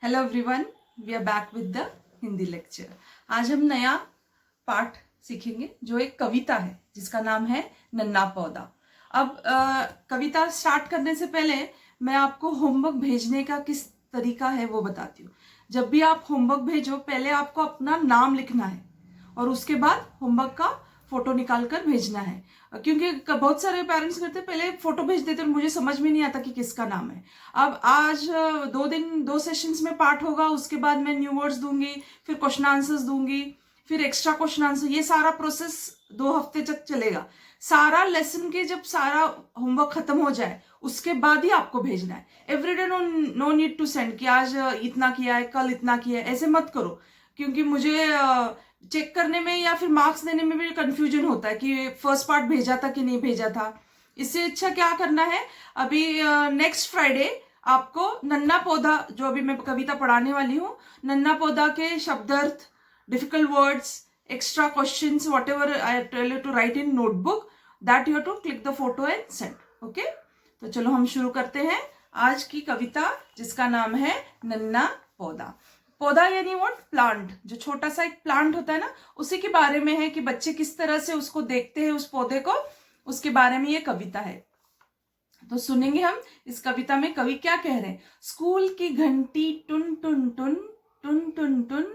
Hello everyone, we are back with the Hindi lecture. आज हम नया पाठ सीखेंगे जो एक कविता है जिसका नाम है नन्ना पौधा। अब कविता स्टार्ट करने से पहले मैं आपको होमवर्क भेजने का किस तरीका है वो बताती हूँ। जब भी आप होमवर्क भेजो पहले आपको अपना नाम लिखना है और उसके बाद होमवर्क का फोटो निकाल कर भेजना है, क्योंकि बहुत सारे पेरेंट्स करते पहले फोटो भेज देते और मुझे समझ में नहीं आता कि किसका नाम है। अब आज 2 सेशंस में पार्ट होगा, उसके बाद मैं न्यू वर्ड्स दूंगी, फिर क्वेश्चन आंसर्स दूंगी, फिर एक्स्ट्रा क्वेश्चन आंसर। ये सारा प्रोसेस 2 हफ्ते तक चलेगा। सारा लेसन के जब सारा होमवर्क खत्म हो जाए उसके बाद ही आपको भेजना है। Every day no need to send कि आज इतना किया है, कल इतना किया है, ऐसे मत करो, क्योंकि मुझे चेक करने में या फिर मार्क्स देने में भी कंफ्यूजन होता है कि फर्स्ट पार्ट भेजा था कि नहीं भेजा था। इससे अच्छा क्या करना है, अभी नेक्स्ट फ्राइडे आपको नन्ना पौधा, जो अभी मैं कविता पढ़ाने वाली हूँ, नन्ना पौधा के शब्दार्थ, difficult words, extra questions, whatever I tell you to write in notebook, that you have to click the photo and send. Okay, तो चलो हम शुरू करते हैं आज की कविता जिसका नाम है नन्ना पौधा। पौधा यानी व्हाट, प्लांट। जो छोटा सा एक प्लांट होता है ना, उसी के बारे में है कि बच्चे किस तरह से उसको देखते हैं, उस पौधे को, उसके बारे में ये कविता है। तो सुनेंगे हम इस कविता में कवि क्या कह रहे हैं। स्कूल की घंटी टुन टुन टुन टुन टुन टुन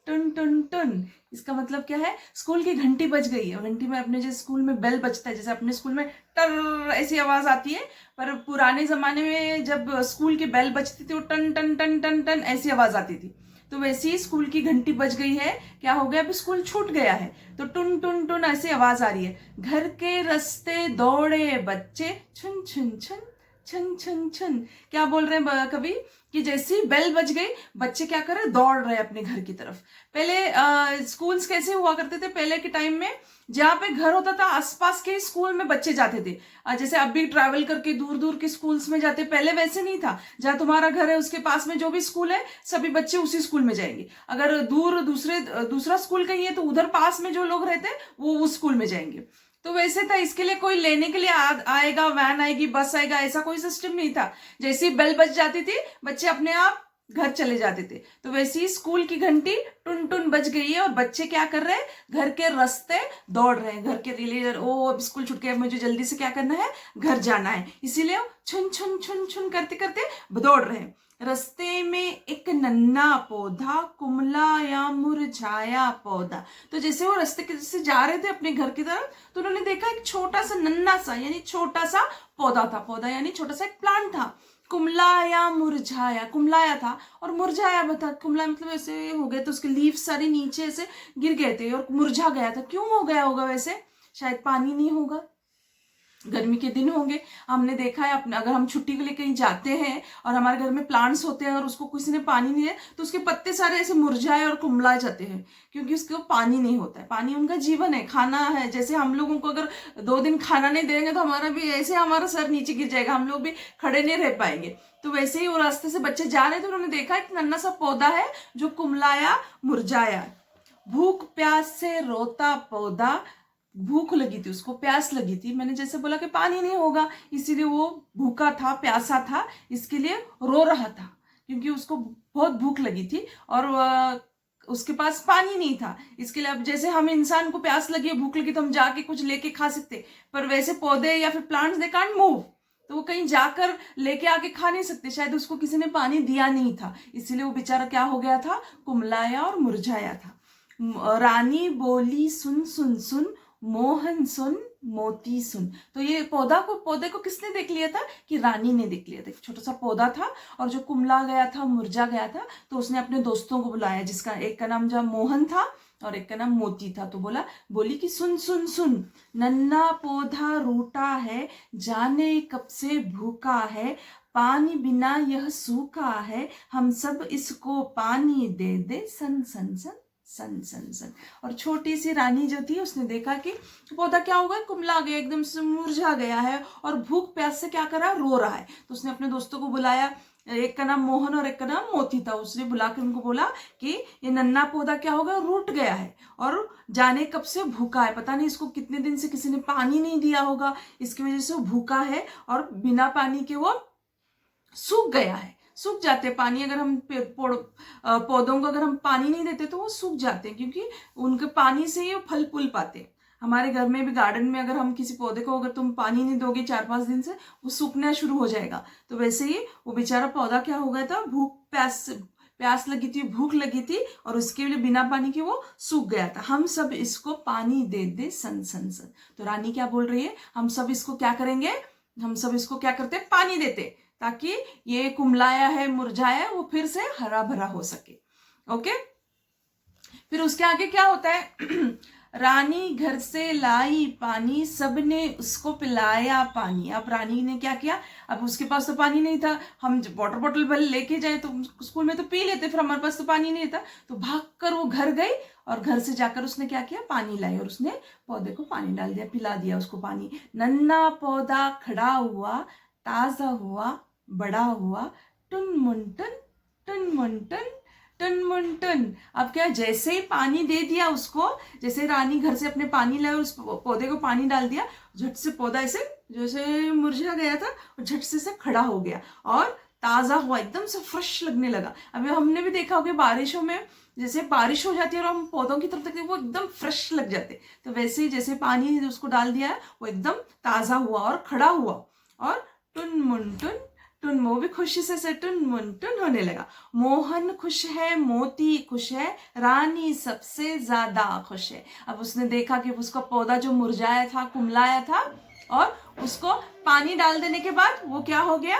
टुन टुन टुन। इसका मतलब क्या है, स्कूल की घंटी बज गई है। घंटी में अपने जैसे स्कूल में बेल बजता है, जैसे अपने स्कूल में टर ऐसी आवाज आती है, पर पुराने जमाने में जब स्कूल की बेल बजती थी वो टन टन टन टन टन ऐसी आवाज आती थी। तो वैसे ही स्कूल की घंटी बज गई है। क्या हो गया, अभी स्कूल छूट गया है तो टुन टुन टुन ऐसी आवाज आ रही है। घर के रास्ते दौड़े बच्चे छुन छुन छुन छन छन छन। क्या बोल रहे हैं कवि कि जैसी बेल बज गई बच्चे क्या कर रहे, दौड़ रहे अपने घर की तरफ। पहले स्कूल्स कैसे हुआ करते थे पहले के टाइम में, जहाँ पे घर होता था आसपास के स्कूल में बच्चे जाते थे। जैसे अब भी ट्रैवल करके दूर दूर के स्कूल्स में जाते, पहले वैसे नहीं था। जहाँ तुम्हारा घर है उसके पास में जो भी स्कूल है सभी बच्चे उसी स्कूल में जाएंगे। अगर दूर दूसरा स्कूल कहीं है तो उधर पास में जो लोग रहते हैं वो उस स्कूल में जाएंगे। तो वैसे था, इसके लिए कोई लेने के लिए आएगा, वैन आएगी, बस आएगा, ऐसा कोई सिस्टम नहीं था। जैसी बेल बज जाती थी बच्चे अपने आप घर चले जाते थे। तो वैसे ही स्कूल की घंटी टुन टुन बज गई है और बच्चे क्या कर रहे हैं, घर के रास्ते दौड़ रहे हैं। घर के लिए ओ अब स्कूल छूट गया, मुझे जल्दी से क्या करना है, घर जाना है, इसीलिए छुन छुन छुन छुन करते करते दौड़ रहे हैं। रास्ते में एक नन्ना पौधा, कुमला या मुरझाया पौधा। तो जैसे वो रास्ते से जा रहे थे अपने घर की तरफ तो उन्होंने देखा एक छोटा सा नन्ना सा यानी छोटा सा पौधा था। पौधा यानी छोटा सा एक प्लांट था। कुमलाया मुरझाया, कुमलाया था और मुरझाया भी था। कुमला मतलब ऐसे हो गए तो उसके लीफ सारे नीचे ऐसे गिर गए थे और मुरझा गया था। क्यों हो गया होगा, वैसे शायद पानी नहीं होगा, गर्मी के दिन होंगे। हमने देखा है अपने, अगर हम छुट्टी के लिए कहीं जाते हैं और हमारे घर में प्लांट्स होते हैं और उसको किसी ने पानी नहीं दिया तो उसके पत्ते सारे ऐसे मुरझाए और कुमला जाते हैं, क्योंकि उसको पानी नहीं होता है। पानी उनका जीवन है, खाना है। जैसे हम लोगों को अगर 2 दिन खाना नहीं देंगे तो हमारा भी ऐसे हमारा सर नीचे गिर जाएगा, हम लोग भी खड़े नहीं रह पाएंगे। तो वैसे ही वो रास्ते से बच्चे जा रहे थे, उन्होंने देखा एक नन्ना सा पौधा है जो कुमलाया मुरझाया। भूख प्यास से रोता पौधा, भूख लगी थी उसको, प्यास लगी थी। मैंने जैसे बोला कि पानी नहीं होगा, इसीलिए वो भूखा था, प्यासा था, इसके लिए रो रहा था, क्योंकि उसको बहुत भूख लगी थी और उसके पास पानी नहीं था। इसके लिए अब जैसे हम इंसान को प्यास लगी है, भूख लगी तो हम जाके कुछ लेके खा सकते, पर वैसे पौधे या फिर प्लांट्स दे कांट मूव, तो वो कहीं जाकर लेके आके खा नहीं सकते। शायद उसको किसी ने पानी दिया नहीं था, इसीलिए वो बेचारा क्या हो गया था, कुमलाया और मुरझाया था। रानी बोली सुन सुन सुन, मोहन सुन मोती सुन। तो ये पौधे को किसने देख लिया था, कि रानी ने देख लिया था। एक छोटा सा पौधा था और जो कुमला गया था, मुरझा गया था, तो उसने अपने दोस्तों को बुलाया, जिसका एक का नाम जो मोहन था और एक का नाम मोती था। तो बोली कि सुन सुन सुन, नन्ना पौधा रूठा है, जाने कब से भूखा है, पानी बिना यह सूखा है, हम सब इसको पानी दे दे सन सन सन सन सन सन। और छोटी सी रानी जो थी उसने देखा कि पौधा क्या हो गया, कुमला गया, एकदम से मुरझा गया है और भूख प्यास से क्या कर रहा है, रो रहा है। तो उसने अपने दोस्तों को बुलाया, एक का नाम मोहन और एक का नाम मोती था। उसने बुला के उनको बोला कि ये नन्ना पौधा क्या हो गया, रूठ गया है और जाने कब से भूखा है, पता नहीं इसको कितने दिन से किसी ने पानी नहीं दिया होगा, इसकी वजह से वो भूखा है और बिना पानी के वो सूख गया है। सूख जाते हैं। पानी अगर हम पौधों को अगर हम पानी नहीं देते तो वो सूख जाते हैं, क्योंकि उनके पानी से ही वो फल फूल पाते हैं। हमारे घर में भी गार्डन में अगर हम किसी पौधे को अगर तुम पानी नहीं दोगे 4-5 दिन से, वो सूखना शुरू हो जाएगा। तो वैसे ही वो बेचारा पौधा क्या हो गया था, प्यास लगी थी, भूख लगी थी, और उसके लिए बिना पानी के वो सूख गया था। हम सब इसको पानी दे दे सन सन सन। तो रानी क्या बोल रही है, हम सब इसको क्या करेंगे, हम सब इसको क्या करते हैं, पानी देते, ताकि ये कुमलाया है, मुरझाया है, वो फिर से हरा भरा हो सके। ओके, फिर उसके आगे क्या होता है रानी घर से लाई पानी, सबने उसको पिलाया पानी। अब रानी ने क्या किया, अब उसके पास तो पानी नहीं था, हम वाटर बॉटल भले लेके जाए तो स्कूल में तो पी लेते, फिर हमारे पास तो पानी नहीं था, तो भागकर वो घर गई और घर से जाकर उसने क्या किया, पानी लाई और उसने पौधे को पानी डाल दिया, पिला दिया उसको पानी। नन्ना पौधा खड़ा हुआ, ताजा हुआ, बड़ा हुआ, टुन मुंटन टुन मुंटन टन मुन टन। अब क्या, जैसे ही पानी दे दिया उसको, जैसे रानी घर से अपने पानी लाए और उस पौधे को पानी डाल दिया, झट से पौधा ऐसे जैसे मुरझा गया था, झट से खड़ा हो गया और ताजा हुआ, एकदम से फ्रेश लगने लगा। अभी हमने भी देखा होगा बारिशों में, जैसे बारिश हो जाती है और हम पौधों की तरफ देखते हैं वो एकदम फ्रेश लग जाते, तो वैसे ही जैसे पानी उसको डाल दिया है वो एकदम ताजा हुआ और खड़ा हुआ और टुन मुन टुन टुन, वो भी खुशी से टुन मुन टुन होने लगा। मोहन खुश है, मोती खुश है, रानी सबसे ज्यादा खुश है। अब उसने देखा कि उसका पौधा जो मुरझाया था, कुमलाया था, और उसको पानी डाल देने के बाद वो क्या हो गया,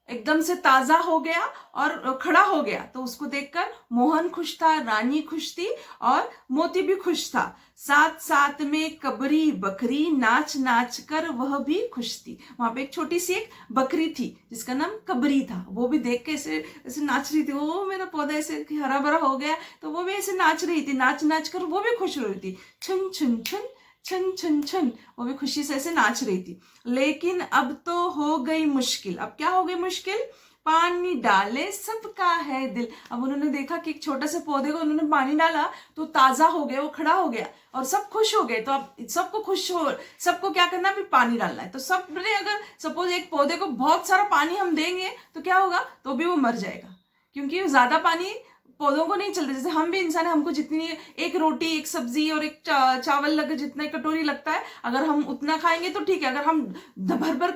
एकदम से ताजा हो गया और खड़ा हो गया। तो उसको देखकर मोहन खुश था, रानी खुश थी और मोती भी खुश था। साथ साथ में कबरी बकरी नाच नाच कर वह भी खुश थी। वहां पे एक छोटी सी एक बकरी थी जिसका नाम कबरी था, वो भी देख के ऐसे ऐसे नाच रही थी, ओ मेरा पौधा ऐसे हरा भरा हो गया, तो वो भी ऐसे नाच रही थी, नाच नाच कर वो भी खुश हो रही थी, छुन छुन छुन छन छन छन, वो भी खुशी से ऐसे नाच रही थी। लेकिन अब तो हो गई मुश्किल। अब क्या हो गई मुश्किल, पानी डाले सबका है दिल। अब उन्होंने देखा कि एक छोटे से पौधे को उन्होंने पानी डाला तो ताजा हो गया, वो खड़ा हो गया और सब खुश हो गए। तो अब सबको खुश हो, सबको क्या करना है, फिर पानी डालना है। तो सबने, अगर सपोज एक पौधे को बहुत सारा पानी हम देंगे तो क्या होगा, तो भी वो मर जाएगा, क्योंकि ज्यादा पानी पौधों को नहीं चलते। जैसे हम भी इंसान है, हमको जितनी एक रोटी, एक सब्जी और एक चावल लगे, जितना कटोरी लगता है, अगर हम उतना खाएंगे तो ठीक है। अगर हम भर भर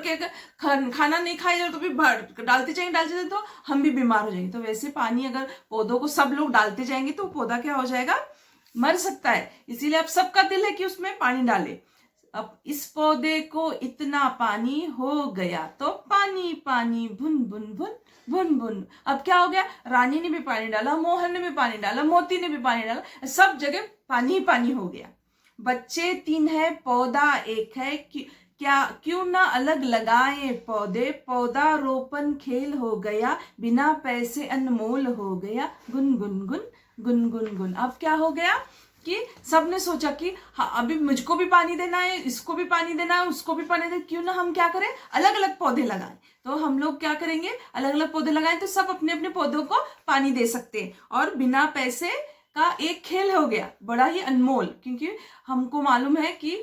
के खाना नहीं खाए तो भी डालते जाएंगे तो हम भी बीमार हो जाएंगे। तो वैसे पानी अगर पौधों को सब लोग डालते जाएंगे तो पौधा क्या हो जाएगा, मर सकता है। इसीलिए अब सबका दिल है कि उसमें पानी डाले। अब इस पौधे को इतना पानी हो गया तो पानी पानी भुन भुन भुन भुन भुन। अब क्या हो गया, रानी ने भी पानी डाला, मोहन ने भी पानी डाला, मोती ने भी पानी डाला, सब जगह पानी ही पानी हो गया। बच्चे 3 है, पौधा 1 है, क्या क्यों ना अलग लगाए पौधे, पौधा रोपण खेल हो गया, बिना पैसे अनमोल हो गया, गुन गुन गुन गुन गुन गुन। अब क्या हो गया कि सबने सोचा कि हाँ, अभी मुझको भी पानी देना है, इसको भी पानी देना है, उसको भी पानी देना, क्यों ना हम क्या करें, अलग अलग पौधे लगाएं। तो हम लोग क्या करेंगे, अलग अलग पौधे लगाएं तो सब अपने अपने पौधों को पानी दे सकते हैं, और बिना पैसे का एक खेल हो गया, बड़ा ही अनमोल। क्योंकि हमको मालूम है कि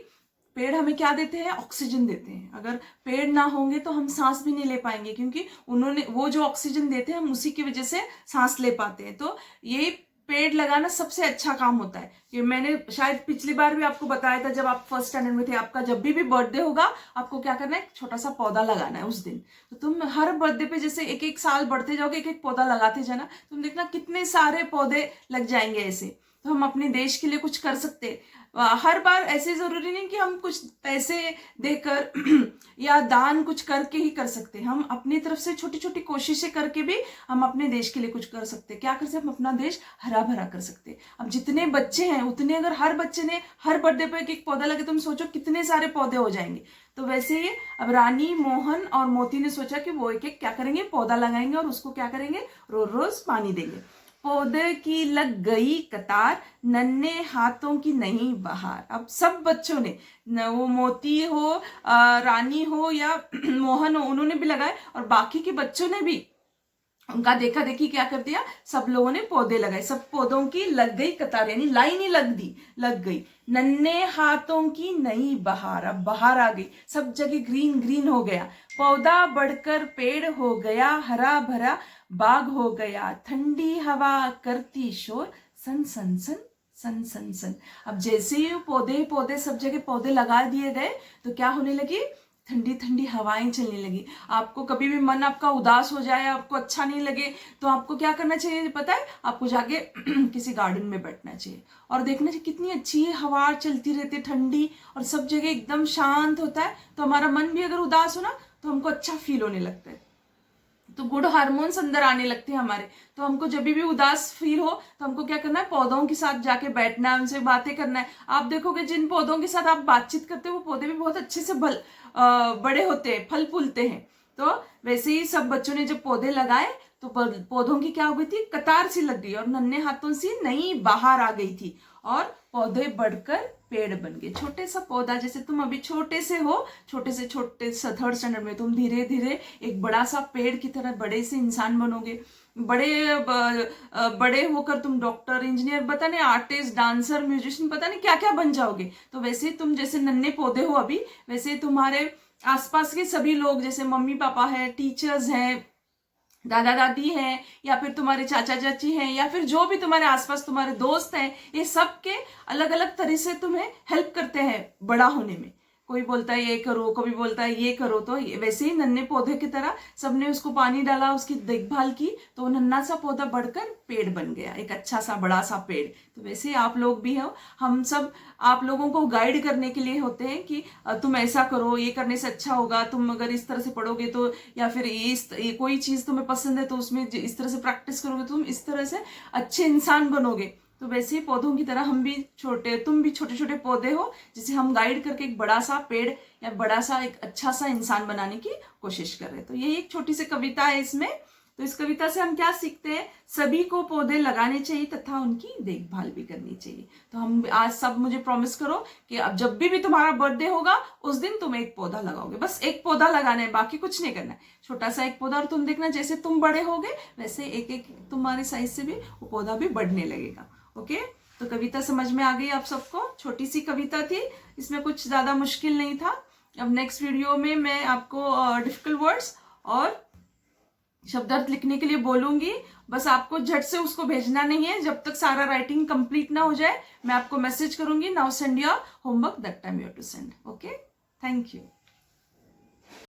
पेड़ हमें क्या देते हैं, ऑक्सीजन देते हैं। अगर पेड़ ना होंगे तो हम सांस भी नहीं ले पाएंगे, क्योंकि उन्होंने वो जो ऑक्सीजन देते हैं हम उसी की वजह से सांस ले पाते हैं। तो ये पेड़ लगाना सबसे अच्छा काम होता है। कि मैंने शायद पिछली बार भी आपको बताया था, जब आप फर्स्ट स्टैंडर्ड में थे, आपका जब भी बर्थडे होगा आपको क्या करना है, एक छोटा सा पौधा लगाना है उस दिन। तो तुम हर बर्थडे पे जैसे एक एक साल बढ़ते जाओगे, एक एक पौधा लगाते जाना, तुम देखना कितने सारे पौधे लग जाएंगे ऐसे। तो हम अपने देश के लिए कुछ कर सकते हैं। हर बार ऐसे जरूरी नहीं कि हम कुछ पैसे देकर या दान कुछ करके ही कर सकते हैं। हम अपनी तरफ से छोटी छोटी कोशिशें करके भी हम अपने देश के लिए कुछ कर सकते हैं। क्या कर सकते हैं, हम अपना देश हरा भरा कर सकते हैं। अब जितने बच्चे हैं उतने, अगर हर बच्चे ने हर बर्थडे पे एक एक पौधा लगे, तुम सोचो कितने सारे पौधे हो जाएंगे। तो वैसे ही अब रानी, मोहन और मोती ने सोचा कि वो एक एक क्या करेंगे, पौधा लगाएंगे और उसको क्या करेंगे, रोज रोज पानी देंगे। पौधे की लग गई कतार, नन्हे हाथों की नहीं बहार। अब सब बच्चों ने, वो मोती हो, रानी हो या मोहन हो, उन्होंने भी लगाए और बाकी के बच्चों ने भी उनका देखा देखी क्या कर दिया, सब लोगों ने पौधे लगाए, सब पौधों की लग गई कतार, यानी लाइन ही लग गई। नन्हे हाथों की नई बहार, अब बहार आ गई, सब जगह ग्रीन ग्रीन हो गया, पौधा बढ़कर पेड़ हो गया, हरा भरा बाग हो गया, ठंडी हवा करती शोर, सन सन सन सन सन सन। अब जैसे ही पौधे पौधे सब जगह पौधे लगा दिए गए तो क्या होने लगी, ठंडी ठंडी हवाएं चलने लगी। आपको कभी भी मन आपका उदास हो जाए, आपको अच्छा नहीं लगे, तो आपको क्या करना चाहिए पता है, आपको जाके किसी गार्डन में बैठना चाहिए और देखना चाहिए कितनी अच्छी हवा चलती रहती है ठंडी, और सब जगह एकदम शांत होता है। तो हमारा मन भी अगर उदास हो ना तो हमको अच्छा फील होने लगता है, तो गुड हार्मोन्स अंदर आने लगते हैं हमारे। तो हमको जब भी उदास फील हो तो हमको क्या करना है, पौधों के साथ जाके बैठना है, उनसे बातें करना है। आप देखोगे जिन पौधों के साथ आप बातचीत करते हो वो पौधे भी बहुत अच्छे से बड़े होते हैं, फल फूलते हैं। तो वैसे ही सब बच्चों ने जब पौधे लगाए तो पौधों की क्या हो गई थी, कतार सी लग गई और नन्हे हाथों से नई बहार आ गई थी और पौधे बढ़कर पेड़ बन गए। छोटे सा पौधा, जैसे तुम अभी छोटे से हो, छोटे से थर्ड स्टैंडर्ड में, तुम धीरे धीरे एक बड़ा सा पेड़ की तरह बड़े से इंसान बनोगे। बड़े होकर तुम डॉक्टर, इंजीनियर, पता नहीं आर्टिस्ट, डांसर, म्यूजिशियन, पता नहीं क्या क्या बन जाओगे। तो वैसे तुम जैसे नन्हे पौधे हो अभी, वैसे तुम्हारे आसपास के सभी लोग, जैसे मम्मी पापा है, टीचर्स हैं, दादा दादी हैं, या फिर तुम्हारे चाचा चाची हैं, या फिर जो भी तुम्हारे आसपास तुम्हारे दोस्त हैं, ये सब के अलग अलग तरह से तुम्हें हेल्प करते हैं बड़ा होने में। कोई बोलता है ये करो, कोई बोलता है ये करो। तो वैसे ही नन्हे पौधे की तरह सबने उसको पानी डाला, उसकी देखभाल की, तो वो नन्हा सा पौधा बढ़कर पेड़ बन गया, एक अच्छा सा बड़ा सा पेड़। तो वैसे ही आप लोग भी हो, हम सब आप लोगों को गाइड करने के लिए होते हैं कि तुम ऐसा करो, ये करने से अच्छा होगा, तुम अगर इस तरह से पढ़ोगे तो, या फिर ये कोई चीज तुम्हें पसंद है तो उसमें इस तरह से प्रैक्टिस करोगे तो तुम इस तरह से अच्छे इंसान बनोगे। तो वैसे ही पौधों की तरह हम भी तुम भी छोटे छोटे पौधे हो, जिसे हम गाइड करके एक बड़ा सा पेड़ या बड़ा सा एक अच्छा सा इंसान बनाने की कोशिश कर रहे हैं। तो ये एक छोटी सी कविता है इसमें। तो इस कविता से हम क्या सीखते हैं, सभी को पौधे लगाने चाहिए तथा उनकी देखभाल भी करनी चाहिए। तो हम आज सब मुझे प्रॉमिस करो कि अब जब भी तुम्हारा बर्थडे होगा उस दिन तुम एक पौधा लगाओगे, बस एक पौधा लगाना है, बाकी कुछ नहीं करना है, छोटा सा एक पौधा। और तुम देखना जैसे तुम बड़े होगे वैसे एक एक तुम्हारे साइज से भी वो पौधा भी बढ़ने लगेगा। ओके, तो कविता समझ में आ गई आप सबको, छोटी सी कविता थी, इसमें कुछ ज्यादा मुश्किल नहीं था। अब नेक्स्ट वीडियो में मैं आपको डिफिकल्ट वर्ड्स और शब्दार्थ लिखने के लिए बोलूंगी, बस आपको झट से उसको भेजना नहीं है, जब तक सारा राइटिंग कंप्लीट ना हो जाए मैं आपको मैसेज करूंगी, now send your homework, that time you have to send. Okay, thank you.